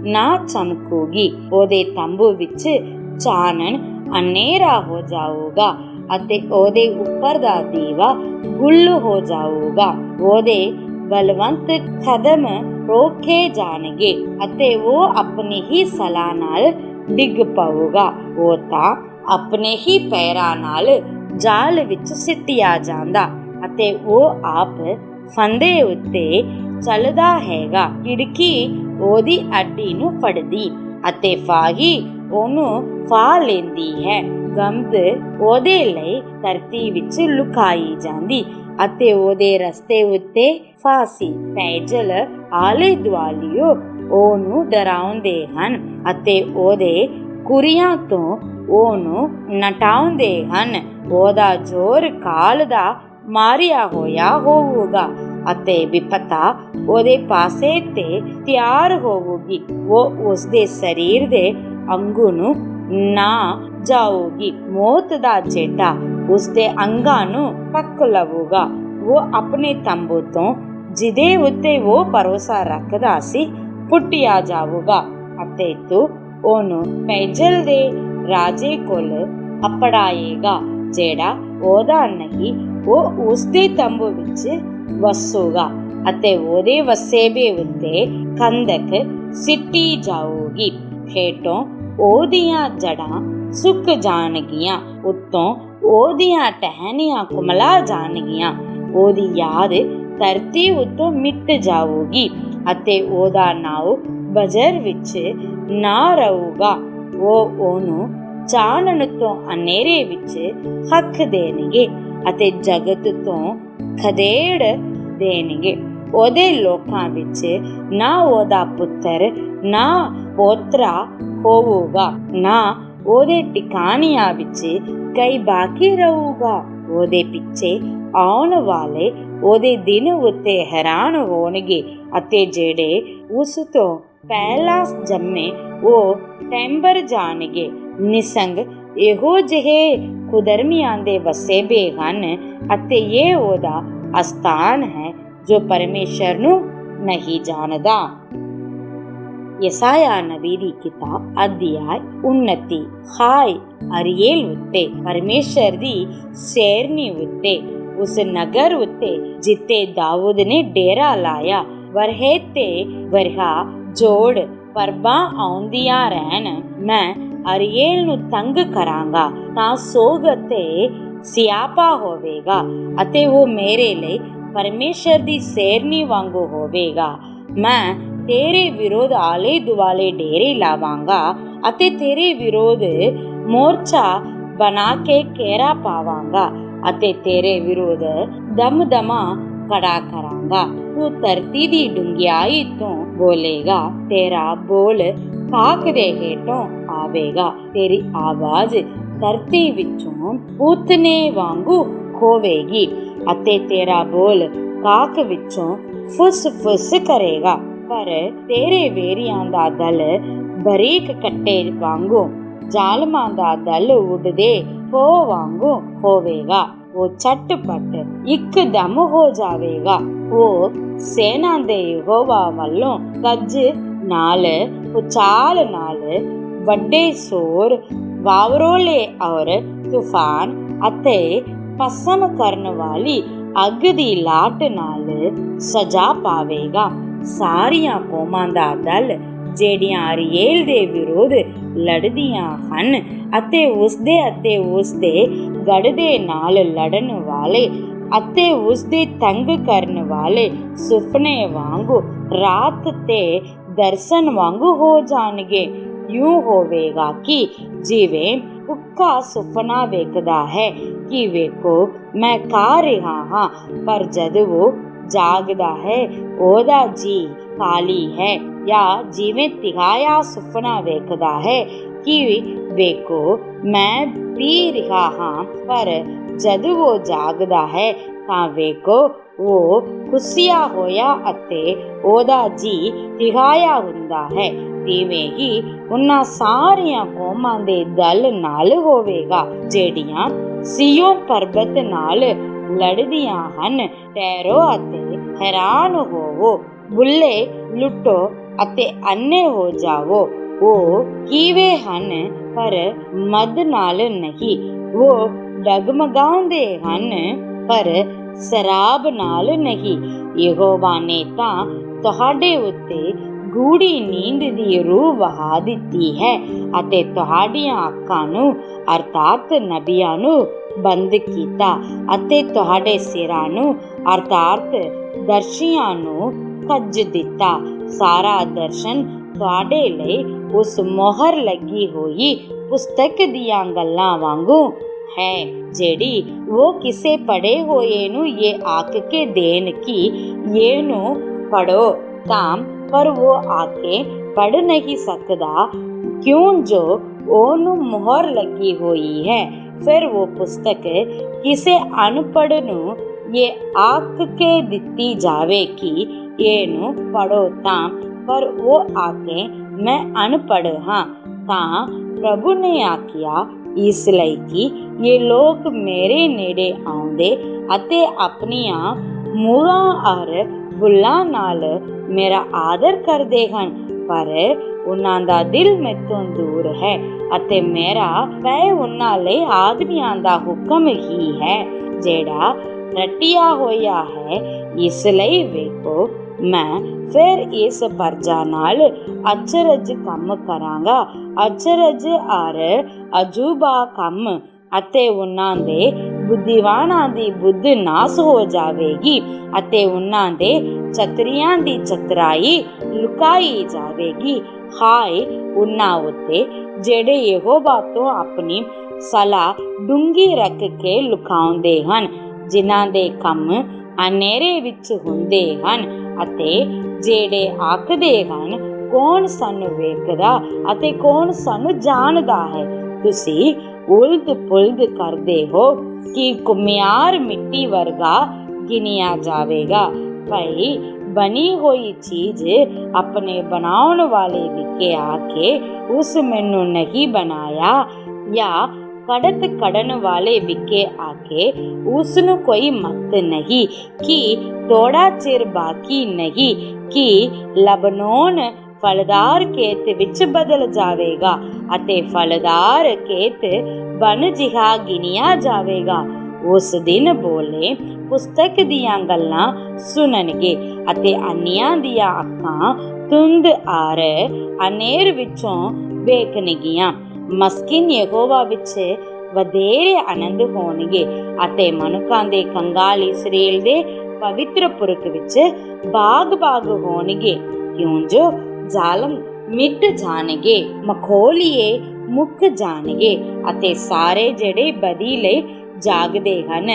ਨਾ ਚਮਕੂਗੀ। ਉਹਦੇ ਤੰਬੂ ਵਿੱਚ ਚਾਨਣ ਹਨੇਰਾ ਹੋ ਜਾਊਗਾ ਅਤੇ ਉਹਦੇ ਉੱਪਰ ਦਾ ਦੀਵਾ ਗੁੱਲ ਹੋ ਜਾਊਗਾ। ਉਹਦੇ ਬਲਵੰਤ ਕਦਮ ਰੋਕੇ ਜਾਣਗੇ ਅਤੇ ਉਹ ਆਪਣੀ ਹੀ ਸਲਾਹ ਨਾਲ ਡਿੱਗ ਪਊਗਾ। ਉਹ ਤਾਂ ਆਪਣੇ ਹੀ ਪੈਰਾਂ ਨਾਲ ਜਾਲ ਵਿੱਚ ਸਿੱਟਿਆ ਜਾਂਦਾ ਅਤੇ ਉਹ ਆਪ ਫੰਦੇ ਉੱਤੇ ਚੱਲਦਾ ਹੈਗਾ। ਖਿੜਕੀ ਉਹਦੀ ਅੱਡੀ ਨੂੰ ਫੜਦੀ ਅਤੇ ਫਾਹੀ ਉਹਨੂੰ ਫਾ ਲੈਂਦੀ ਹੈ। ਗੰਧ ਉਹਦੇ ਲਈ ਧਰਤੀ ਵਿੱਚ ਲੁਕਾਈ ਜਾਂਦੀ ਅਤੇ ਉਹਦੇ ਰਸਤੇ ਉੱਤੇ ਫਾਸੀ ਪੈਜਲ ਆਲੇ ਦੁਆਲਿਓ ਉਹਨੂੰ ਡਰਾਉਂਦੇ ਹਨ ਅਤੇ ਉਹਦੇ ਕੁਰੀਆਂ ਤੋਂ ਉਹਨੂੰ ਨਟਾਉਂਦੇ ਹਨ। ਉਹਦਾ ਜ਼ੋਰ ਕਾਲ ਦਾ ਮਾਰਿਆ ਹੋਇਆ ਹੋਊਗਾ ਅਤੇ ਵਿਪਤਾ ਉਹਦੇ ਪਾਸੇ ਤੇ ਤਿਆਰ ਹੋਊਗੀ। ਉਹ ਉਸਦੇ ਸਰੀਰ ਦੇ ਅੰਗੂ ਨੂੰ ਨਾ ਜਾਊਗੀ। ਮੌਤ ਦਾ ਚੇਟਾ ਉਸਦੇ ਅੰਗਾਂ ਨੂੰ ਪੱਕ ਲਵੂਗਾ। ਉਹ ਆਪਣੇ ਤੰਬੂ ਤੋਂ ਜਿਹਦੇ ਉੱਤੇ ਉਹ ਭਰੋਸਾ ਰੱਖਦਾ ਸੀ ਪੁੱਟਿਆ ਜਾਊਗਾ ਅਤੇ ਤੂੰ ਉਹਨੂੰ ਪੈਜਲ ਦੇ ਰਾਜੇ ਕੋਲ ਅਪੜਾਏਗਾ, ਜਿਹੜਾ ਉਹਦਾ ਨਹੀਂ। ਉਹ ਉਸਦੇ ਤੰਬੂ ਵਿੱਚ ਵਸੂਗਾ ਅਤੇ ਉਹਦੇ ਵਸੇਬੇ ਉੱਤੇ ਖੰਦਕ ਸਿੱਟੀ ਜਾਊਗੀ। ਹੇਠੋਂ ਉਹਦੀਆਂ ਜੜ੍ਹਾਂ ਸੁੱਕ ਜਾਣਗੀਆਂ, ਉੱਤੋਂ ਉਹਦੀਆਂ ਟਹਿਣੀਆਂ ਕੁਮਲਾ ਜਾਣਗੀਆਂ। ਉਹਦੀ ਯਾਦ ਧਰਤੀ ਉੱਤੋਂ ਮਿਟ ਜਾਊਗੀ ਅਤੇ ਉਹਦਾ ਨਾਉ ਬਜਰ ਵਿੱਚ ਨਾ ਰਹੂਗਾ। ਉਹ ਉਹਨੂੰ ਚਾਨਣ ਤੋਂ ਹਨੇਰੇ ਵਿੱਚ ਹੱਕ ਦੇਣਗੇ ਅਤੇ ਜਗਤ ਤੋਂ ਖਦੇੜ ਦੇਣਗੇ। ਉਹਦੇ ਲੋਕਾਂ ਵਿੱਚ ਨਾ ਉਹਦਾ ਪੁੱਤਰ ਨਾ ਪੋਤਰਾ ਹੋਊਗਾ, ਨਾ ਉਹਦੇ ਟਿਕਾਣਿਆਂ ਵਿੱਚ ਕਈ ਬਾਕੀ ਰਹੂਗਾ। ਉਹਦੇ ਪਿੱਛੇ ਆਉਣ ਵਾਲੇ ਉਹਦੇ ਦਿਨ ਉੱਤੇ ਹੈਰਾਨ ਹੋਣਗੇ ਅਤੇ ਜਿਹੜੇ ਉਸ ਤੋਂ ਪਹਿਲਾਂ ਜੰਮੇ ਉਹ ਟੈਂਬਰ ਜਾਣਗੇ। ਨਿਸੰਗ ਇਹੋ ਜਿਹੇ ਕੁਦਰਮੀਆਂ ਦੇ ਵਸੇਬੇ ਹਨ ਅਤੇ ਇਹ ਉਹਦਾ ਅਸਥਾਨ ਹੈ ਜੋ ਪਰਮੇਸ਼ਰ ਨੂੰ ਨਹੀਂ ਜਾਣਦਾ। ਯਸਾਇਆ ਨਬੀ ਦੀ ਕਿਤਾਬ ਅਧਿਆਇ 29। ਹਾਏ ਅਰੀਏਲ ਉੱਤੇ, ਪਰਮੇਸ਼ਰ ਦੀ ਸੇਰਨੀ ਉੱਤੇ, ਉਸ ਨਗਰ ਉੱਤੇ ਜਿੱਤੇ ਦਾਊਦ ਨੇ ਡੇਰਾ ਲਾਇਆ। ਵਰਹੇ ਤੇ ਵਰਹਾ ਜੋੜ ਪਰਬਾਂ ਆਉਂਦੀਆਂ ਰਹਿਣ। ਮੈਂ ਅਰੀਏਲ ਨੂੰ ਤੰਗ ਕਰਾਂਗਾ ਤਾਂ ਸੋਗ ਅਤੇ ਸਿਆਪਾ ਹੋਵੇਗਾ ਅਤੇ ਉਹ ਮੇਰੇ ਲਈ ਪਰਮੇਸ਼ਰ ਦੀ ਸੇਰਨੀ ਵਾਂਗੂ ਹੋਵੇਗਾ। ਮੈਂ ਤੇਰੇ ਵਿਰੋਧ ਆਲੇ ਦੁਆਲੇ ਡੇਰੇ ਲਾਵਾਂਗਾ ਅਤੇ ਤੇਰੇ ਵਿਰੋਧ ਮੋਰਚਾ ਬਣਾ ਕੇ ਘੇਰਾ ਪਾਵਾਂਗਾ ਅਤੇ ਤੇਰੇ ਵਿਰੋਧ ਦਮਦਮਾ ਖੜਾ ਕਰਾਂਗਾ। ਤੂੰ ਧਰਤੀ ਦੀ ਡੂੰਘਿਆਈ ਤੋਂ ਬੋਲੇਗਾ, ਤੇਰਾ ਬੋਲ ਕਾਕ ਦੇ ਹੇਠੋਂ ਆਵੇਗਾ। ਤੇਰੀ ਆਵਾਜ਼ ਧਰਤੀ ਵਿੱਚੋਂ ਪੂਤਨੇ ਵਾਂਗੂ ਹੋਵੇਗੀ ਅਤੇ ਤੇਰਾ ਬੋਲ ਕਾਕ ਵਿੱਚੋਂ ਫੁੱਸ ਫੁੱਸ ਕਰੇਗਾ। ਪਰ ਤੇਰੇ ਵੇਰੀਆਂ ਦਾ ਦਲ ਬਰੀਕ ਕੱਟੇ ਵਾਂਗੂ, ਜ਼ਾਲਮਾਂ ਦਾ ਦਲ ਉੱਡਦੇ ਪੋ ਵਾਂਗੂ ਹੋਵੇਗਾ। ਉਹ ਝਟਪਟ ਇੱਕਦਮ ਹੋ ਜਾਵੇਗਾ। ਉਹ ਸੈਨਾ ਦੇ ਯਹੋਵਾ ਵੱਲੋਂ ਗੱਜ ਨਾਲ, ਉਚਾਲ ਨਾਲ, ਵੱਡੇ ਸ਼ੋਰ, ਵਾਵਰੋਲੇ ਔਰ ਤੂਫਾਨ ਅਤੇ ਭਸਮ ਕਰਨ ਵਾਲੀ ਅੱਗ ਦੀ ਲਾਟ ਨਾਲ ਸਜਾ ਪਾਵੇਗਾ। ਸਾਰੀਆਂ ਕੌਮਾਂ ਦਾ ਦਲ ਜਿਹੜੀਆਂ ਅਰੀਏਲ ਦੇ ਵਿਰੋਧ ਲੜਦੀਆਂ ਹਨ ਅਤੇ ਉਸਦੇ ਗੜ ਦੇ ਨਾਲ ਲੜਨ ਵਾਲੇ ਅਤੇ ਉਸਦੇ ਤੰਗ ਕਰਨ ਵਾਲੇ ਸੁਪਨੇ ਵਾਂਗੂ ਰਾਤ ਤੇ ਦਰਸ਼ਨ ਵਾਂਗੂ ਹੋ ਜਾਣਗੇ। ਯੂੰ ਹੋਵੇਗਾ ਕਿ ਜਿਵੇਂ ਉੱਕਾ ਸੁਪਨਾ ਵੇਖਦਾ ਹੈ ਕਿ ਵੇਖੋ ਮੈਂ ਖਾ ਰਿਹਾ ਹਾਂ, ਪਰ ਜਦ ਉਹ ਜਾਗਦਾ ਹੈ ਉਹਦਾ ਜੀ ਖਾਲੀ ਹੈ, ਜਾਂ ਜਿਵੇਂ ਤਿਗਾਇਆ ਸੁਪਨਾ ਵੇਖਦਾ ਹੈ ਕਿ ਵੇਖੋ ਮੈਂ ਪੀ ਰਿਹਾ ਹਾਂ, ਪਰ ਜਦ ਉਹ ਜਾਗਦਾ ਹੈ ਤਾਂ ਵੇਖੋ ਉਹ ਖੁੱਸਿਆ ਹੋਇਆ ਅਤੇ ਉਹਦਾ ਜੀ ਤਿਗਾਇਆ ਹੁੰਦਾ ਹੈ। ਤਿਵੇਂ ਹੀ ਉਹਨਾਂ ਸਾਰੀਆਂ ਕੌਮਾਂ ਦੇ ਦਲ ਨਾਲ ਹੋਵੇਗਾ ਜਿਹੜੀਆਂ ਸੀਯੋਂ ਪਰਬਤ ਨਾਲ ਲੜਦੀਆਂ ਹਨ। ਠਹਿਰੋ ਅਤੇ ਹੈਰਾਨ ਹੋਵੋ, ਬੁੱਲੇ ਲੁੱਟੋ ਅਤੇ ਅੰਨੇ ਹੋ ਜਾਵੋ। ਉਹ ਕਿਵੇਂ ਹਨ ਪਰ ਮਦ ਨਾਲ ਨਹੀਂ, ਉਹ ਡਗਮਗਾਉਂਦੇ ਹਨ ਪਰ ਸ਼ਰਾਬ ਨਾਲ ਨਹੀਂ। ਯਹੋਵਾ ਨੇ ਤਾਂ ਤੁਹਾਡੇ ਉੱਤੇ ਗੂੜੀ ਨੀਂਦ ਦੀ ਰੂਹ ਵਹਾ ਦਿੱਤੀ ਹੈ ਅਤੇ ਤੁਹਾਡੀਆਂ ਅੱਖਾਂ ਨੂੰ ਅਰਥਾਤ ਨਬੀਆਂ ਨੂੰ ਬੰਦ ਕੀਤਾ ਅਤੇ ਤੁਹਾਡੇ ਸਿਰਾਂ ਨੂੰ ਅਰਥਾਤ ਦਰਸ਼ੀਆਂ ਨੂੰ ਕੱਜ ਦਿੱਤਾ। ਸਾਰਾ ਦਰਸ਼ਨ ਤੁਹਾਡੇ ਲਈ ਉਸ ਮੋਹਰ ਲੱਗੀ ਹੋਈ ਪੁਸਤਕ ਦੀਆਂ ਗੱਲਾਂ ਵਾਂਗੂ ਹੈ, ਜਿਹੜੀ ਉਹ ਕਿਸੇ ਪੜ੍ਹੇ ਹੋਏ ਨੂੰ ਇਹ ਆਖ ਕੇ ਦੇਣ ਕਿ ਇਹਨੂੰ ਪੜ੍ਹੋ, ਤਾਂ ਪਰ ਉਹ ਆ ਕੇ ਪੜ੍ਹ ਨਹੀਂ ਸਕਦਾ ਕਿਉਂ ਜੋ ਉਹਨੂੰ ਮੋਹਰ ਲੱਗੀ ਹੋਈ ਹੈ। ਫਿਰ ਉਹ ਪੁਸਤਕ ਕਿਸੇ ਅਨਪੜ੍ਹ ਨੂੰ ਇਹ ਆਖ ਕੇ ਦਿੱਤੀ ਜਾਵੇ ਕਿ ਇਹਨੂੰ ਪੜ੍ਹੋ, ਤਾਂ ਪਰ ਉਹ ਆ ਕੇ ਮੈਂ ਅਨਪੜ੍ਹ ਹਾਂ। ਤਾਂ ਪ੍ਰਭੂ ਨੇ ਆਖਿਆ, ਇਸ ਲਈ ਕਿ ਇਹ ਲੋਕ ਮੇਰੇ ਨੇੜੇ ਆਉਂਦੇ ਅਤੇ ਆਪਣੀਆਂ ਮੂਰਾਂ ਔਰ ਬੁੱਲਾਂ ਨਾਲ ਮੇਰਾ ਆਦਰ ਕਰਦੇ ਹਨ, ਪਰ ਉਹਨਾਂ ਦਾ ਦਿਲ ਮੈਥੋਂ ਦੂਰ ਹੈ ਅਤੇ ਮੇਰਾ ਭੈ ਉਹਨਾਂ ਲਈ ਆਦਮੀਆਂ ਦਾ ਹੁਕਮ ਹੀ ਹੈ ਜਿਹੜਾ ਰਟਿਆ ਹੋਇਆ ਹੈ। ਇਸ ਲਈ ਵੇਖੋ ਮੈਂ ਫਿਰ ਇਸ ਪਰਜਾ ਨਾਲ ਅਚਰਜ ਕੰਮ ਕਰਾਂਗਾ, ਅਚਰਜ ਔਰ ਅਜੂਬਾ ਕੰਮ, ਅਤੇ ਉਹਨਾਂ ਦੇ ਬੁੱਧੀਵਾਨਾਂ ਦੀ ਬੁੱਧ ਨਾਸ ਹੋ ਜਾਵੇਗੀ ਅਤੇ ਉਹਨਾਂ ਦੇ ਚਤਰੀਆਂ ਦੀ ਚਤਰਾਈ ਲੁਕਾਈ ਜਾਵੇਗੀ। ਹਾਏ ਉਹਨਾਂ ਉੱਤੇ ਜਿਹੜੇ ਯਹੋਵਾ ਤੋਂ ਆਪਣੀ ਸਲਾਹ ਡੂੰਘੀ ਰੱਖ ਕੇ ਲੁਕਾਉਂਦੇ ਹਨ, ਜਿਨ੍ਹਾਂ ਦੇ ਕੰਮ ਹਨੇਰੇ ਵਿੱਚ ਹੁੰਦੇ ਹਨ ਅਤੇ ਜਿਹੜੇ ਆਖਦੇ ਹਨ ਕੌਣ ਸਾਨੂੰ ਵੇਖਦਾ ਅਤੇ ਕੌਣ ਸਾਨੂੰ ਜਾਣਦਾ ਹੈ। ਤੁਸੀਂ ਉਲਦ ਪੁਲਦ ਕਰਦੇ ਹੋ ਕਿ ਘੁਮਿਆਰ ਮਿੱਟੀ ਵਰਗਾ ਗਿਣਿਆ ਜਾਵੇਗਾ। ਭਾਈ ਬਣੀ ਹੋਈ ਚੀਜ਼ ਆਪਣੇ ਬਣਾਉਣ ਵਾਲੇ ਵਿਕੇ ਆ ਕੇ ਉਸ ਮੈਨੂੰ ਨਹੀਂ ਬਣਾਇਆ, ਜਾਂ ਕੜਤ ਕੜਨ ਵਾਲੇ ਵਿਕੇ ਆ ਕੇ ਉਸ ਨੂੰ ਕੋਈ ਮਤ ਨਹੀਂ ਕਿ ਥੋੜਾ ਚਿਰ ਬਾਕੀ ਨਹੀਂ ਕਿ ਲਬਨੋਨ ਫਲਦਾਰ ਖੇਤ ਵਿੱਚ ਬਦਲ ਜਾਵੇਗਾ ਅਤੇ ਫਲਦਾਰ ਖੇਤ ਬਨ ਜਿਹਾ ਗਿਣਿਆ ਜਾਵੇਗਾ। ਉਸ ਦਿਨ ਬੋਲੇ ਪੁਸਤਕ ਦੀਆਂ ਗੱਲਾਂ ਸੁਣਨਗੇ ਅਤੇ ਅੰਨ੍ਹਿਆਂ ਦੀਆਂ ਅੱਖਾਂ ਧੁੰਦ ਔਰ ਹਨੇਰ ਵਿੱਚੋਂ ਵੇਖਣਗੀਆਂ। ਮਸਕਿਨ ਯਹੋਵਾ ਵਿੱਚ ਵਧੇਰੇ ਆਨੰਦ ਹੋਣਗੇ ਅਤੇ ਮਨੁੱਖਾਂ ਦੇ ਕੰਗਾਲ ਇਸਰਾਏਲ ਦੇ ਪਵਿੱਤਰ ਪੁਰਖ ਵਿੱਚ ਬਾਗ ਹੋਣਗੇ, ਕਿਉਂ ਜੋ ਜ਼ਾਲਮ ਮਿਟ ਜਾਣਗੇ, ਮਖੌਲੀਏ ਮੁੱਕ ਜਾਣਗੇ ਅਤੇ ਸਾਰੇ ਜਿਹੜੇ ਬਦੀ ਲਈ ਜਾਗਦੇ ਹਨ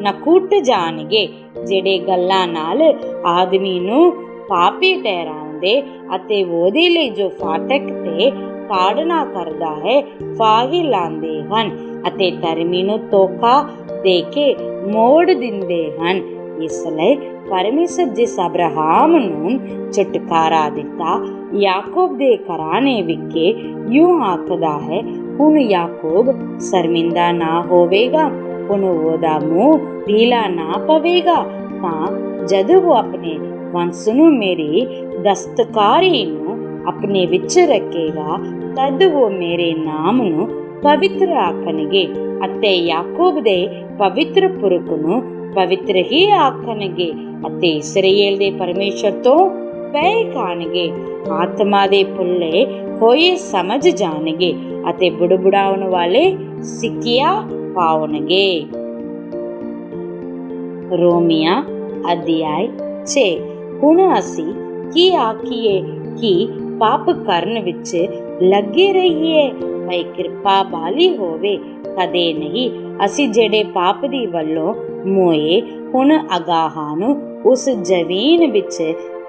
ਨਕੁੱਟ ਜਾਣਗੇ। ਜਿਹੜੇ ਗੱਲਾਂ ਨਾਲ ਆਦਮੀ ਨੂੰ ਪਾਪੀ ਠਹਿਰਾਉਂਦੇ ਅਤੇ ਉਹਦੇ ਲਈ ਜੋ ਫਾਟਕ ਤੇ ਤਾੜਨਾ ਕਰਦਾ ਹੈ ਫਾਹੀ ਲਾਉਂਦੇ ਹਨ ਅਤੇ ਧਰਮੀ ਨੂੰ ਧੋਖਾ ਦੇ ਕੇ ਮੋੜ ਦਿੰਦੇ ਹਨ। ਇਸ ਲਈ ਪਰਮੇਸ਼ਰ ਜਿਸ ਅਬਰਾਹਮ ਨੂੰ ਛੁਟਕਾਰਾ ਦਿੱਤਾ, ਯਾਕੂਬ ਦੇ ਘਰਾਣੇ ਵਿਖੇ ਯੂੰ ਆਖਦਾ ਹੈ, ਹੁਣ ਯਾਕੂਬ ਸ਼ਰਮਿੰਦਾ ਨਾ ਹੋਵੇਗਾ, ਹੁਣ ਉਹਦਾ ਮੂੰਹ ਢੀਲਾ ਨਾ ਪਵੇਗਾ। ਤਾਂ ਜਦ ਉਹ ਆਪਣੇ ਵੰਸ਼ ਨੂੰ ਮੇਰੀ ਦਸਤਕਾਰੀ ਨੂੰ ਆਪਣੇ ਵਿੱਚ ਰੱਖੇਗਾ, ਤਦ ਉਹ ਮੇਰੇ ਨਾਮ ਨੂੰ ਪਵਿੱਤਰ ਆਖਣਗੇ ਅਤੇ ਯਾਕੂਬ ਦੇ ਪਵਿੱਤਰ ਪੁਰਖ ਨੂੰ ਪਵਿੱਤਰ ਹੀ ਆਖਣਗੇ ਅਤੇ ਇਸਰਾਏਲ ਦੇ ਪਰਮੇਸ਼ਰ ਤੋਂ ਪੈ ਖਾਣਗੇ। ਆਤਮਾ ਦੇ ਭੁੱਲੇ ਹੋਏ ਸਮਝ ਜਾਣਗੇ ਅਤੇ ਬੁੜਬੁੜਾਉਣ ਵਾਲੇ ਸਿੱਖਿਆ ਪਾਉਣਗੇ। ਰੋਮੀਆਂ ਅਧਿਆਇ 6। ਹੁਣ ਅਸੀਂ ਕੀ ਆਖੀਏ ਕਿ ਪਾਪ ਕਰਨ ਵਿੱਚ ਲੱਗੇ ਰਹੀਏ ਭਈ ਕਿਰਪਾ ਬਾਲੀ ਹੋਵੇ? ਕਦੇ ਨਹੀਂ। ਅਸੀਂ ਜਿਹੜੇ ਪਾਪ ਦੀ ਵੱਲੋਂ ਮੋਏ ਹੁਣ ਅਗਾਹਾਂ ਨੂੰ ਉਸ ਜ਼ਮੀਨ ਵਿੱਚ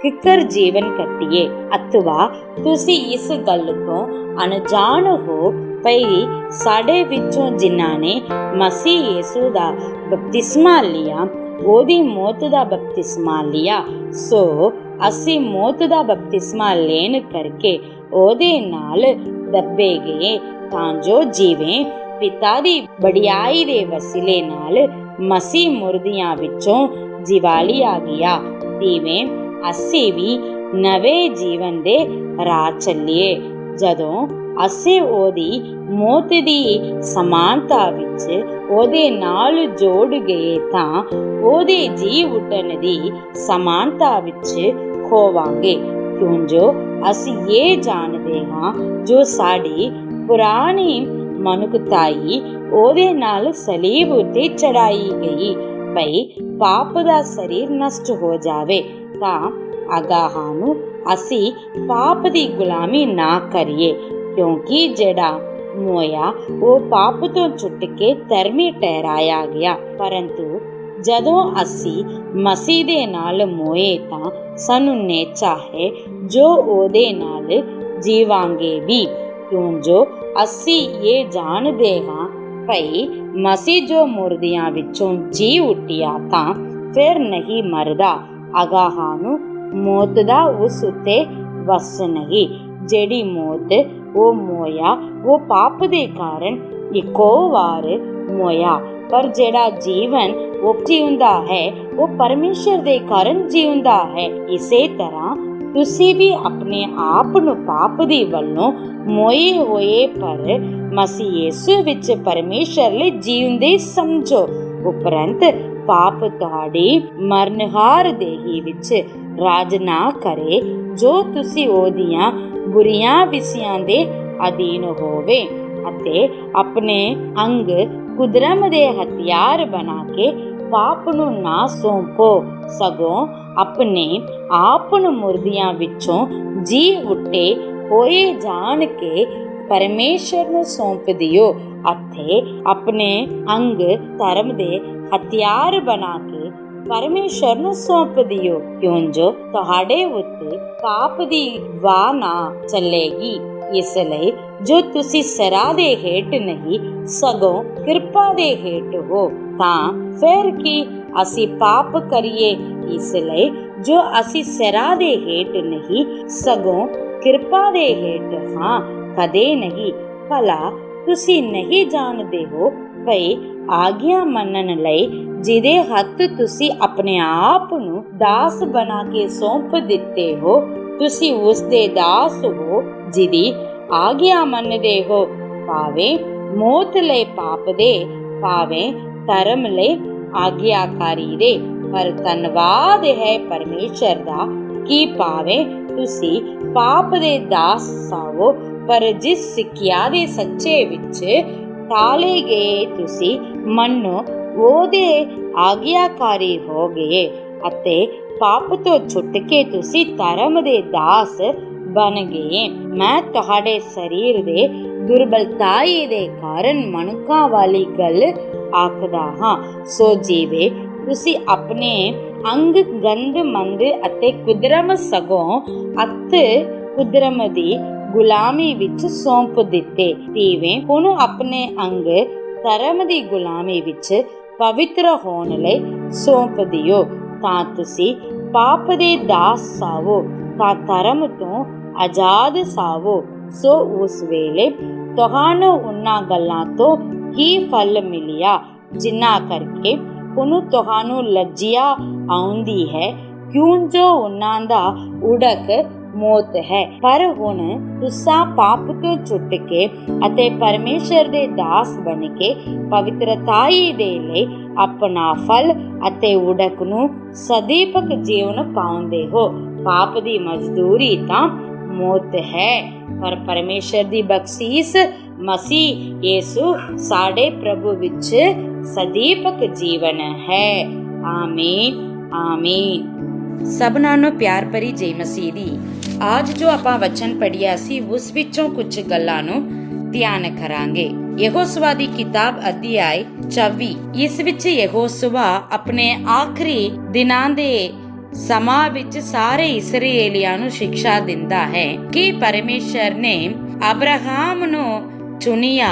ਕਿੱਕਰ ਜੀਵਨ ਕੱਟੀਏ। ਅਥਵਾ ਤੁਸੀਂ ਇਸ ਗੱਲ ਤੋਂ ਅਣਜਾਣ ਹੋ ਭਈ ਸਾਡੇ ਵਿੱਚੋਂ ਜਿਨ੍ਹਾਂ ਨੇ ਮਸੀਹ ਯਿਸੂ ਦਾ ਬਪਤਿਸਮਾ ਲਿਆ ਉਹਦੀ ਮੌਤ ਦਾ ਬਪਤਿਸਮਾ ਲਿਆ, ਸੋ ਅਸੀਂ ਮੌਤ ਦਾ ਬਪਤਿਸਮਾ ਲੈਣ ਕਰਕੇ ਉਹਦੇ ਨਾਲ ਦੱਬੇ ਗਏ, ਤਾਂ ਜੋ ਜਿਵੇਂ ਪਿਤਾ ਦੀ ਵਡਿਆਈ ਦੇ ਵਸੀਲੇ ਨਾਲ ਮਸੀਹ ਮੁਰਦਿਆਂ ਵਿੱਚੋਂ ਜਿਵਾਲਿਆ ਗਿਆ, ਤਿਵੇਂ ਅਸੀਂ ਵੀ ਨਵੇਂ ਜੀਵਨ ਦੇ ਰਾਹ ਚੱਲੀਏ। ਜਦੋਂ ਅਸੀਂ ਉਹਦੀ ਮੌਤ ਦੀ ਸਮਾਨਤਾ ਵਿੱਚ ਉਹਦੇ ਨਾਲ ਜੋੜ ਗਏ ਤਾਂ ਉਹਦੇ ਜੀ ਉੱਠਣ ਦੀ ਸਮਾਨਤਾ ਵਿੱਚ ਖੋਵਾਂਗੇ, ਕਿਉਂ ਜੋ ਅਸੀਂ ਇਹ ਜਾਣਦੇ ਹਾਂ ਜੋ ਸਾਡੀ ਪੁਰਾਣੀ ਮਨੁੱਖਤਾਈ ਉਹਦੇ ਨਾਲ ਸਲੀਬ ਉੱਤੇ ਚੜਾਈ ਗਈ, ਭਈ ਪਾਪ ਦਾ ਸਰੀਰ ਨਸ਼ਟ ਹੋ ਜਾਵੇ, ਤਾਂ ਅਗਾਹਾਂ ਨੂੰ ਅਸੀਂ ਪਾਪ ਦੀ ਗੁਲਾਮੀ ਨਾ ਕਰੀਏ। ਕਿਉਂਕਿ ਜਿਹੜਾ ਮੋਇਆ ਉਹ ਪਾਪ ਤੋਂ ਛੁੱਟ ਕੇ ਧਰਮੀ ਠਹਿਰਾਇਆ ਗਿਆ। ਪਰੰਤੂ ਜਦੋਂ ਅਸੀਂ ਮਸੀਹ ਦੇ ਨਾਲ ਮੋਏ ਤਾਂ ਸਾਨੂੰ ਨੇਚਾ ਹੈ ਜੋ ਉਹਦੇ ਨਾਲ ਜੀਵਾਂਗੇ ਵੀ, ਕਿਉਂ ਜੋ ਅਸੀਂ ਇਹ ਜਾਣਦੇ ਹਾਂ ਭਈ ਮਸੀਹ ਜੋ ਮੁਰਦਿਆਂ ਵਿੱਚੋਂ ਜੀ ਉੱਠਿਆ ਤਾਂ ਫਿਰ ਨਹੀਂ ਮਰਦਾ, ਅਗਾਹਾਂ ਨੂੰ ਮੌਤ ਦਾ ਉਸ ਉੱਤੇ ਵਸ ਨਹੀਂ। ਜਿਹੜੀ ਮੌਤ ਉਹ ਮੋਇਆ ਉਹ ਪਾਪ ਦੇ ਕਾਰਨ ਇੱਕੋ ਵਾਰ ਮੋਇਆ, ਪਰ ਜਿਹੜਾ ਜੀਵਨ ਉਹ ਜਿਉਂਦਾ ਹੈ ਉਹ ਪਰਮੇਸ਼ਰ ਦੇ ਕਾਰਨ ਜਿਉਂਦਾ ਹੈ। ਇਸੇ ਤਰ੍ਹਾਂ ਤੁਸੀਂ ਵੀ ਆਪਣੇ ਆਪ ਨੂੰ ਪਾਪ ਦੀ ਵੱਲੋਂ ਮੋਏ ਹੋਏ ਪਰ ਮਸੀਹ ਯਿਸੂ ਵਿੱਚ ਪਰਮੇਸ਼ਰ ਲਈ ਜਿਉਂਦੇ ਸਮਝੋ। ਉਪਰੰਤ ਪਾਪ ਤੁਹਾਡੀ ਮਰਨਹਾਰ ਦੇਹੀ ਵਿੱਚ ਰਾਜ ਨਾ ਕਰੇ, ਜੋ ਤੁਸੀਂ ਉਹਦੀਆਂ ਬੁਰੀਆਂ ਵਿਸ਼ਿਆਂ ਦੇ ਅਧੀਨ ਹੋਵੇ ਅਤੇ ਆਪਣੇ ਅੰਗ ਕੁਦਰਮ ਦੇ ਹਥਿਆਰ ਬਣਾ ਕੇ ਪਾਪ ਨੂੰ ਨਾ ਸੌਂਪੋ, ਸਗੋਂ ਆਪਣੇ ਆਪ ਨੂੰ ਮੁਰਦਿਆਂ ਵਿੱਚੋਂ ਜੀ ਉੱਠੇ ਹੋਏ ਜਾਣ ਕੇ ਪਰਮੇਸ਼ਰ ਨੂੰ ਸੌਂਪ ਦਿਓ ਅਤੇ ਆਪਣੇ ਅੰਗ ਧਰਮ ਦੇ ਹਥਿਆਰ ਬਣਾ ਕੇ ਪਰਮੇਸ਼ਰ ਨੂੰ ਸੌਂਪ ਦਿਓ, ਕਿਉਂ ਜੋ ਤੁਹਾਡੇ ਉੱਤੇ ਪਾਪ ਦੀ ਵਾਹ ਨਾ ਚੱਲੇਗੀ। ਇਸ ਲਈ ਜੋ ਤੁਸੀਂ ਸਰਾਹ ਦੇ ਹੇਠ ਨਹੀਂ ਸਗੋਂ ਕਿਰਪਾ ਦੇ ਹੇਠ ਹੋ, ਤਾਂ ਫਿਰ ਕੀ ਅਸੀਂ ਪਾਪ ਕਰੀਏ? ਇਸ ਲਈ ਜੋ ਅਸੀਂ ਸਰਾਹ ਦੇ ਹੇਠ ਨਹੀਂ ਸਗੋਂ ਕਿਰਪਾ ਦੇ ਹੇਠ ਹਾਂ, ਕਦੇ ਨਹੀਂ। ਭਲਾ ਤੁਸੀਂ ਨਹੀਂ ਜਾਣਦੇ ਹੋ ਭਈ ਆਗਿਆ ਮੰਨਣ ਲਈ ਜਿਹਦੇ ਹੱਥ ਤੁਸੀਂ ਆਪਣੇ ਆਪ ਨੂੰ ਦਾਸ ਬਣਾ ਕੇ ਸੌਂਪ ਦਿੱਤੇ ਹੋ, ਤੁਸੀਂ ਉਸ ਦੇ ਦਾਸ ਹੋ ਜਿਹਦੀ ਆਗਿਆ ਮੰਨਦੇ ਹੋ, ਭਾਵੇਂ ਮੌਤ ਲਈ ਪਾਪ ਦੇ, ਭਾਵੇਂ ਧਰਮ ਲਈ ਆਗਿਆਕਾਰੀ ਦੇ। ਪਰ ਧੰਨਵਾਦ ਹੈ ਪਰਮੇਸ਼ਰ ਦਾ ਕਿ ਭਾਵੇਂ ਤੁਸੀਂ ਪਾਪ ਦੇ ਦਾਸ ਸਾਵੋ, ਪਰ ਜਿਸ ਸਿੱਖਿਆ ਦੇ ਸੱਚੇ ਵਿੱਚ ਟਾਲੇ ਗਏ ਤੁਸੀਂ ਮੰਨੋ ਉਹਦੇ ਆਗਿਆਕਾਰੀ ਹੋ ਗਏ ਅਤੇ ਪਾਪ ਤੋਂ ਛੁੱਟ ਕੇ ਤੁਸੀਂ ਧਰਮ ਦੇ ਦਾਸ ਬਣ ਗਏ। ਮੈਂ ਤੁਹਾਡੇ ਸਰੀਰ ਦੇ ਦੁਰਬਲਤਾਈ ਦੇ ਕਾਰਨ ਮਨੁੱਖਾਂ ਵਾਲੀ ਗੱਲ ਆਖਦਾ ਹਾਂ, ਸੋ ਜਿਵੇਂ ਤੁਸੀਂ ਆਪਣੇ ਅੰਗ ਗੰਦਮੰਦ ਅਤੇ ਕੁਦਰਮ ਸਗੋਂ ਅਤ ਕੁਦਰਮ ਦੀ ਗੁਲਾਮੀ ਵਿੱਚ ਸੌਂਪ ਦਿੱਤੇ, ਤਿਵੇਂ ਹੁਣ ਆਪਣੇ ਅੰਗ ਧਰਮ ਦੀ ਗੁਲਾਮੀ ਵਿੱਚ ਪਵਿੱਤਰ ਹੋਣ ਲਈ ਸੌਂਪ ਦਿਓ, ਤਾਂ ਤੁਸੀਂ ਪਾਪ ਦੇ ਦਾਸ ਸਾਵੋ ਤਾਂ ਧਰਮ ਤੋਂ ਆਜ਼ਾਦ ਸਾਵੋ। ਸੋ ਉਸ ਵੇਲੇ ਤੁਹਾਨੂੰ ਉਹਨਾਂ ਗੱਲਾਂ ਤੋਂ ਕੀ ਫਲ ਮਿਲਿਆ ਜਿਨ੍ਹਾਂ ਕਰਕੇ ਉਹਨੂੰ ਤੁਹਾਨੂੰ ਲੱਜਿਆ ਆਉਂਦੀ ਹੈ, ਕਿਉਂ ਜੋ ਉਹਨਾਂ ਦਾ ਉਡਕ ਮੌਤ ਹੈ। ਪਰ ਹੁਣ ਤੁਸੀਂ ਪਾਪ ਤੋਂ ਛੁੱਟ ਕੇ ਅਤੇ ਪਰਮੇਸ਼ਰ ਦੇ ਦਾਸ ਬਣ ਕੇ ਪਵਿੱਤਰਤਾਈ ਦੇ ਲਈ ਆਪਣਾ ਫਲ ਅਤੇ ਉਡਕ ਨੂੰ ਸਦੀਪਕ ਜੀਵਨ ਪਾਉਂਦੇ ਹੋ। ਪਾਪ ਦੀ ਮਜ਼ਦੂਰੀ ਤਾਂ ਮੌਤ ਹੈ, ਪਰ ਪਰਮੇਸ਼ਰ ਦੀ ਬਖਸ਼ੀਸ਼ ਮਸੀਹ ਯਿਸੂ ਸਾਡੇ ਪ੍ਰਭੂ ਵਿੱਚ ਸਦੀਪਕ ਜੀਵਨ ਹੈ। ਆਮੀਨ ਆਮੀਨ। ਸਭਨਾਂ ਨੂੰ ਪਿਆਰ ਭਰੀ ਜੈ ਮਸੀਹ ਦੀ। ਅੱਜ ਜੋ ਆਪਾਂ ਵਚਨ ਪੜ੍ਹਿਆ ਸੀ ਉਸ ਵਿੱਚੋਂ ਕੁਝ ਗੱਲਾਂ ਨੂੰ ਧਿਆਨ ਕਰਾਂਗੇ। ਯਹੋਸ਼ੁਆ ਦੀ ਕਿਤਾਬ ਅਧਿਆਇ 24, ਇਸ ਵਿੱਚ ਯਹੋਸ਼ੁਆ ਆਪਣੇ ਆਖਰੀ ਦਿਨਾਂ ਦੇ ਸਮਾਂ ਵਿੱਚ ਸਾਰੇ ਇਸਰਾਏਲੀਆਂ ਨੂੰ ਸਿੱਖਿਆ ਦਿੰਦਾ ਹੈ ਕਿ ਪਰਮੇਸ਼ਰ ਨੇ ਅਬਰਾਹਮ ਨੂੰ ਚੁਣਿਆ,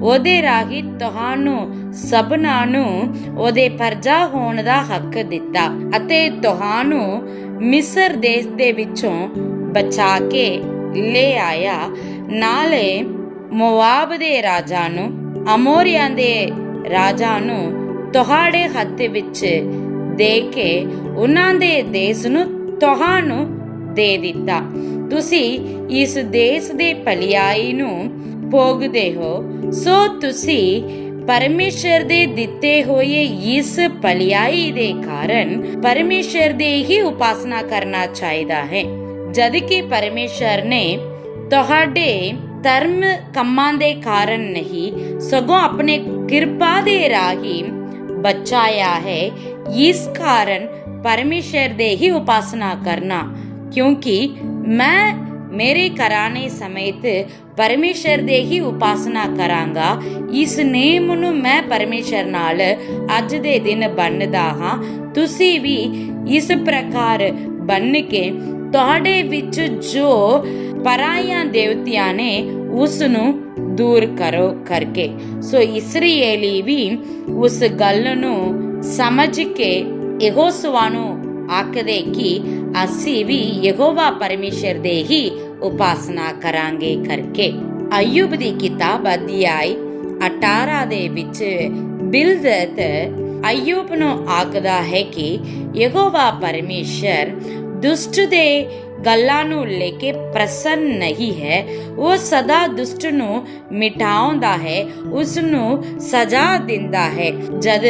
ਉਹਦੇ ਰਾਹੀਂ ਤੁਹਾਨੂੰ ਸਭਨਾਂ ਨੂੰ ਉਹਦੇ ਪ੍ਰਜਾ ਹੋਣ ਦਾ ਹੱਕ ਦਿੱਤਾ ਅਤੇ ਤੁਹਾਨੂੰ ਮਿਸਰ ਦੇਸ਼ ਦੇ ਵਿੱਚੋਂ ਬਚਾ ਕੇ ਲੈ ਆਇਆ। ਨਾਲੇ ਮੋਆਬ ਦੇ ਰਾਜਾ ਨੂੰ, ਅਮੋਰੀਆਂ ਦੇ ਰਾਜਾ ਨੂੰ ਤੁਹਾਡੇ ਹੱਥ ਵਿੱਚ ਦੇ ਕੇ ਉਹਨਾਂ ਦੇ ਦੇਸ਼ ਨੂੰ ਤੁਹਾਨੂੰ ਦੇ ਦਿੱਤਾ। ਤੁਸੀਂ ਇਸ ਦੇਸ਼ ਦੇ ਭਲਾਈ ਨੂੰ ਭੋਗਦੇ ਹੋ, ਸੋ ਤੁਸੀਂ ਪਰਮੇਸ਼ਰ ਦੇ ਦਿੱਤੇ ਹੋਏ ਇਸ ਭਲਾਈ ਦੇ ਕਾਰਨ ਪਰਮੇਸ਼ਰ ਦੇ ਹੀ ਉਪਾਸਨਾ ਕਰਨਾ ਚਾਹੀਦਾ ਹੈ। ਜਦ ਕਿ ਪਰਮੇਸ਼ਰ ਨੇ ਤੁਹਾਡੇ ਧਰਮ ਕੰਮਾਂ ਦੇ ਕਾਰਨ ਨਹੀਂ, ਸਗੋਂ ਆਪਣੇ ਕਿਰਪਾ ਦੇ ਰਾਹੀਂ ਬਚਾਇਆ ਹੈ। ਇਸ ਕਾਰਨ ਪਰਮੇਸ਼ਰ ਦੇ ਹੀ ਉਪਾਸਨਾ ਕਰਨਾ, ਕਿਉਂਕਿ ਮੈਂ ਮੇਰੇ ਘਰਾਣੇ ਸਮੇਤ ਪਰਮੇਸ਼ਰ ਦੇ ਹੀ ਉਪਾਸਨਾ ਕਰਾਂਗਾ। ਇਸ ਨੇਮ ਨੂੰ ਮੈਂ ਪਰਮੇਸ਼ਰ ਨਾਲ ਅੱਜ ਦੇ ਦਿਨ ਬੰਨਦਾ ਹਾਂ। ਤੁਸੀਂ ਵੀ ਇਸ ਪ੍ਰਕਾਰ ਬੰਨ ਕੇ ਤੁਹਾਡੇ ਵਿੱਚ ਜੋ ਪਰਾਈਆਂ ਦੇਵਤਿਆਂ ਨੇ ਉਸ ਨੂੰ ਦੂਰ ਕਰੋ ਕਰਕੇ। ਸੋ ਇਸਰਾਏਲੀ ਵੀ ਉਸ ਗੱਲ ਨੂੰ ਸਮਝ ਕੇ ਯਹੋਸ਼ੁਆ ਨੂੰ ਆਖਦੇ ਕਿ ਅਸੀਂ ਵੀ ਯਹੋਵਾ ਪਰਮੇਸ਼ਰ ਦੇ ਹੀ ਉਪਾਸਨਾ ਕਰਾਂਗੇ ਕਰਕੇ। ਅਯੂਬ ਦੀ ਕਿਤਾਬ ਅਧਿਆਇ 18 ਦੇ ਵਿੱਚ ਬਿਲਦਤ ਅਯੂਬ ਨੂੰ ਆਖਦਾ ਹੈ ਕਿ ਯਹੋਵਾ ਪਰਮੇਸ਼ਰ ਦੁਸ਼ਟ ਦੇ ਗੱਲਾਂ ਨੂੰ ਲੈ ਕੇ ਪ੍ਰਸੰਨ ਨਹੀਂ ਹੈ। ਉਹ ਸਦਾ ਦੁਸ਼ਟ ਨੂੰ ਮਿਟਾਉਂਦਾ ਹੈ, ਉਸ ਨੂੰ ਸਜ਼ਾ ਦਿੰਦਾ ਹੈ। ਜਦ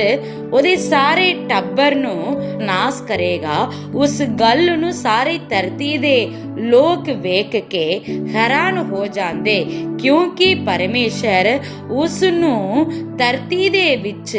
ਉਹਦੇ ਸਾਰੇ ਟੱਬਰ ਨੂੰ ਨਾਸ ਕਰੇਗਾ, ਉਸ ਗੱਲ ਨੂੰ ਸਾਰੀ ਧਰਤੀ ਦੇ ਲੋਕ ਵੇਖ ਕੇ ਹੈਰਾਨ ਹੋ ਜਾਂਦੇ, ਕਿਉਂਕਿ ਪਰਮੇਸ਼ਰ ਉਸ ਨੂੰ ਧਰਤੀ ਦੇ ਵਿੱਚ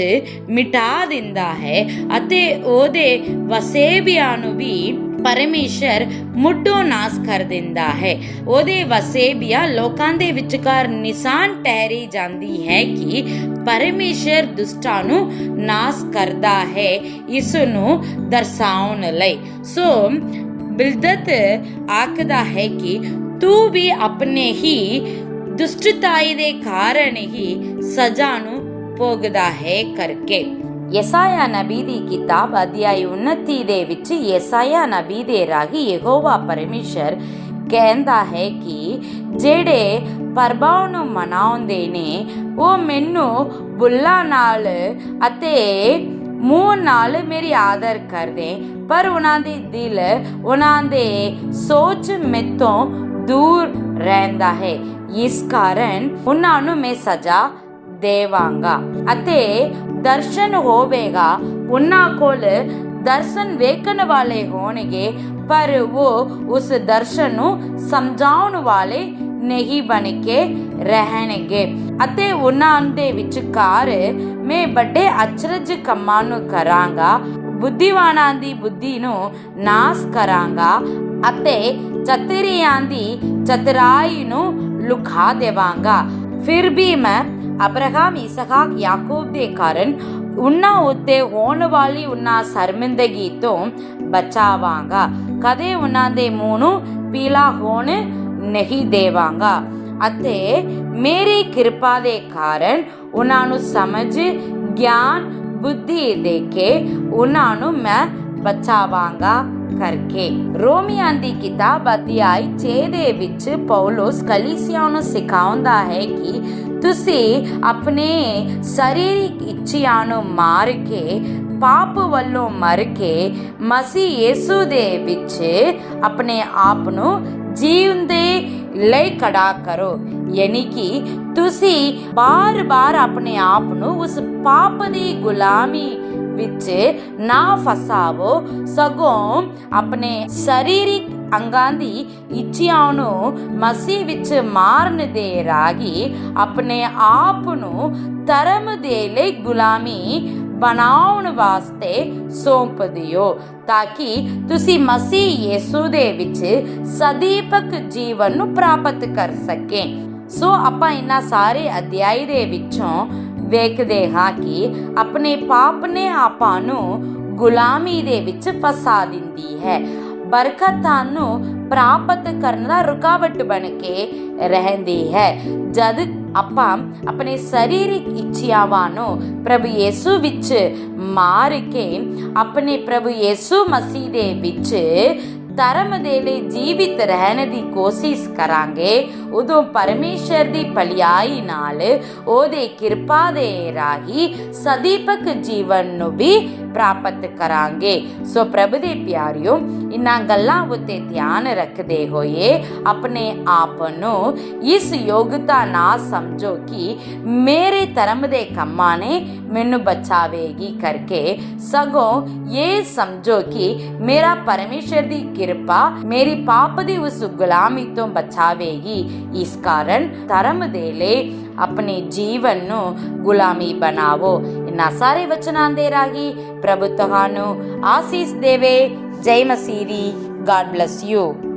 ਮਿਟਾ ਦਿੰਦਾ ਹੈ ਅਤੇ ਉਹਦੇ ਵਸੇਬਿਆਂ ਨੂੰ ਵੀ ਪਰਮੇਸ਼ਰ ਮੁੱਢੋਂ ਨਾਸ ਕਰ ਦਿੰਦਾ ਹੈ। ਉਹਦੇ ਵਸੇਬਿਆਂ ਲੋਕਾਂ ਦੇ ਵਿਚਕਾਰ ਨਿਸ਼ਾਨ ਠਹਿਰੀ ਜਾਂਦੀ ਹੈ ਕਿ ਪਰਮੇਸ਼ਰ ਦੁਸ਼ਟਾਂ ਨੂੰ ਨਾਸ ਕਰਦਾ ਹੈ, ਇਸ ਨੂੰ ਦਰਸਾਉਣ ਲਈ। ਸੋ ਬਿਲਦਤ ਆਖਦਾ ਹੈ ਕਿ ਤੂੰ ਵੀ ਆਪਣੇ ਹੀ ਦੁਸ਼ਟਤਾਈ ਦੇ ਕਾਰਨ ਹੀ ਸਜ਼ਾ ਨੂੰ ਭੋਗਦਾ ਹੈ ਕਰਕੇ। ਯਸਾਇਆ ਨਬੀ ਦੀ ਕਿਤਾਬ ਅਧਿਆਇ 29 ਦੇ ਵਿੱਚ ਯਸਾਇਆ ਨਬੀ ਦੇ ਰਾਹੀਂ ਯਹੋਵਾ ਪਰਮੇਸ਼ਰ ਕਹਿੰਦਾ ਹੈ ਕਿ ਜਿਹੜੇ ਪਰਬਾਂ ਨੂੰ ਮਨਾਉਂਦੇ ਨੇ ਉਹ ਮੈਨੂੰ ਬੁੱਲਾਂ ਨਾਲ ਅਤੇ ਮੂੰਹ ਨਾਲ ਮੇਰੀ ਆਦਰ ਕਰਦੇ, ਪਰ ਉਹਨਾਂ ਦੀ ਦਿਲ, ਉਹਨਾਂ ਦੇ ਸੋਚ ਮੈਥੋਂ ਦੂਰ ਰਹਿੰਦਾ ਹੈ। ਇਸ ਕਾਰਨ ਉਹਨਾਂ ਨੂੰ ਮੈਂ ਸਜ਼ਾ ਦੇਵਾਂਗਾ ਅਤੇ ਦਰਸ਼ਨ ਹੋਵੇਗਾ। ਉਹਨਾਂ ਕੋਲ ਦਰਸ਼ਨ ਵੇਖਣ ਵਾਲੇ ਹੋਣਗੇ, ਪਰ ਉਹ ਉਸ ਦਰਸ਼ਨ ਨੂੰ ਸਮਝਾਉਣ ਵਾਲੇ ਨਹੀਂ ਬਣ ਕੇ ਰਹਿਣਗੇ ਅਤੇ ਉਹਨਾਂ ਦੇ ਵਿਚਕਾਰ ਮੈਂ ਵੱਡੇ ਅਚਰਜ ਕੰਮਾਂ ਨੂੰ ਕਰਾਂਗਾ। ਬੁੱਧੀਵਾਨਾਂ ਦੀ ਬੁੱਧੀ ਨੂੰ ਨਾਸ ਕਰਾਂਗਾ ਅਤੇ ਚਤੁਰਿਆਂ ਦੀ ਚਤੁਰਾਈ ਨੂੰ ਲੁਕਾ ਦੇਵਾਂਗਾ। ਫਿਰ ਵੀ ਮੈਂ ਅਬਰਾਹਮ, ਇਸਹਾਕ, ਯਾਕੂਬ ਦੇ ਕਾਰਨ ਉਹਨਾਂ ਉੱਤੇ ਹੋਣ ਵਾਲੀ ਉਹਨਾਂ ਸ਼ਰਮਿੰਦਗੀ ਤੋਂ ਬਚਾਵਾਂਗਾ। ਕਦੇ ਉਹਨਾਂ ਦੇ ਮੂੰਹ ਨੂੰ ਪੀਲਾ ਹੋਣ ਨਹੀਂ ਦੇਵਾਂਗਾ ਅਤੇ ਮੇਰੀ ਕਿਰਪਾ ਦੇ ਕਾਰਨ ਉਹਨਾਂ ਨੂੰ ਸਮਝ, ਗਿਆਨ, ਬੁੱਧੀ ਦੇ ਕੇ ਉਹਨਾਂ ਨੂੰ ਮੈਂ ਬਚਾਵਾਂਗਾ ਕਰਕੇ। ਰੋਮੀਆਂ ਦੀ ਕਿਤਾਬ ਅਧਿਆਇ 6 ਦੇ ਵਿੱਚ ਪੌਲਸ ਕਲੀਸਿਆਂ ਨੂੰ ਸਿਖਾਉਂਦਾ ਹੈ ਕਿ ਤੁਸੀਂ ਆਪਣੇ ਸਰੀਰਕ ਇੱਛਿਆਂ ਨੂੰ ਮਾਰ ਕੇ, ਪਾਪ ਵੱਲੋਂ ਮਰ ਕੇ ਮਸੀਹ ਯਿਸੂ ਦੇ ਵਿੱਚ ਆਪਣੇ ਆਪ ਨੂੰ ਜੀਵਨ ਦੇ ਲਈ ਖੜਾ ਕਰੋ। ਯਾਨੀ ਕਿ ਤੁਸੀਂ ਬਾਰ-ਬਾਰ ਆਪਣੇ ਆਪ ਨੂੰ ਉਸ ਪਾਪ ਦੀ ਗੁਲਾਮੀ ਵਿੱਚ ਨਾ ਫਸਾਵੋ, ਸਗੋਂ ਆਪਣੇ ਸਰੀਰਕ ਅੰਗਾਂ ਦੀ ਇੱਛਿਆਂ ਨੂੰ ਮਸੀਹ ਵਿੱਚ ਮਾਰਨ ਦੇ ਰਾਹੀਂ ਆਪਣੇ ਆਪ ਨੂੰ ਧਰਮ ਦੇ ਲਈ ਗੁਲਾਮੀ ਬਣਾਉਣ ਵਾਸਤੇ ਸੌਂਪ ਦਿਓ, ਤਾਂ ਕਿ ਤੁਸੀਂ ਮਸੀਹ ਯਿਸੂ ਦੇ ਵਿੱਚ ਸਦੀਵਕ ਜੀਵਨ ਨੂੰ ਪ੍ਰਾਪਤ ਕਰ ਸਕੇ। ਸੋ ਆਪਾਂ ਇਹਨਾਂ ਸਾਰੇ ਅਧਿਆਇ ਦੇ ਵਿੱਚੋਂ ਵੇਖਦੇ ਹਾਂ ਕਿ ਆਪਣੇ ਪਾਪ ਨੇ ਆਪਾਂ ਨੂੰ ਗੁਲਾਮੀ ਦੇ ਵਿੱਚ ਫਸਾ ਦਿੰਦੀ ਹੈ। ਬਰਕਤ ਤੁਹਾਨੂੰ ਪ੍ਰਾਪਤ ਕਰਨ ਦਾ ਰੁਕਾਵਟ ਬਣ ਕੇ ਰਹਿੰਦੀ ਹੈ। ਜਦ ਆਪਾਂ ਆਪਣੇ ਸਰੀਰਕ ਇੱਛਾਵਾਂ ਨੂੰ ਪ੍ਰਭੂ ਯਿਸੂ ਵਿੱਚ ਮਾਰ ਕੇ ਆਪਣੇ ਪ੍ਰਭੂ ਯਿਸੂ ਮਸੀਹ ਦੇ ਵਿੱਚ ਧਰਮ ਦੇ ਲਈ ਜੀਵਿਤ ਰਹਿਣ ਦੀ ਕੋਸ਼ਿਸ਼ ਕਰਾਂਗੇ, ਉਦੋਂ ਪਰਮੇਸ਼ਰ ਦੀ ਭਲਾਈ ਨਾਲ ਉਹਦੇ ਕਿਰਪਾ ਦੇ ਰਾਹੀਂ ਸਦੀਪਕ ਜੀਵਨ ਨੂੰ ਵੀ ਪ੍ਰਾਪਤ ਕਰਾਂਗੇ। ਸੋ ਪ੍ਰਭੂ ਦੇ ਪਿਆਰਿਓ, ਇਹਨਾਂ ਗੱਲਾਂ ਉੱਤੇ ਧਿਆਨ ਰੱਖਦੇ ਹੋਏ ਆਪਣੇ ਆਪ ਨੂੰ ਇਸ ਯੋਗਤਾ ਨਾ ਸਮਝੋ ਕਿ ਮੇਰੇ ਧਰਮ ਦੇ ਕੰਮਾਂ ਨੇ ਮੈਨੂੰ ਬਚਾਵੇਗੀ ਕਰਕੇ, ਸਗੋਂ ਇਹ ਸਮਝੋ ਕਿ ਮੇਰਾ ਪਰਮੇਸ਼ਰ ਦੀ ਕਿਰਪਾ ਮੇਰੀ ਪਾਪ ਦੀ ਉਸ ਗੁਲਾਮੀ ਤੋਂ ਬਚਾਵੇਗੀ। ਇਸ ਕਾਰਨ ਧਰਮ ਦੇ ਲਈ ਆਪਣੇ ਜੀਵਨ ਨੂੰ ਗੁਲਾਮੀ ਬਣਾਵੋ। ਇਹਨਾਂ ਸਾਰੇ ਵਚਨਾਂ ਦੇ ਰਾਹੀਂ ਪ੍ਰਭੂ ਤੁਹਾਨੂੰ ਆਸੀਸ ਦੇਵੇ। ਜੈ ਮਸੀਹ ਦੀ। God bless you.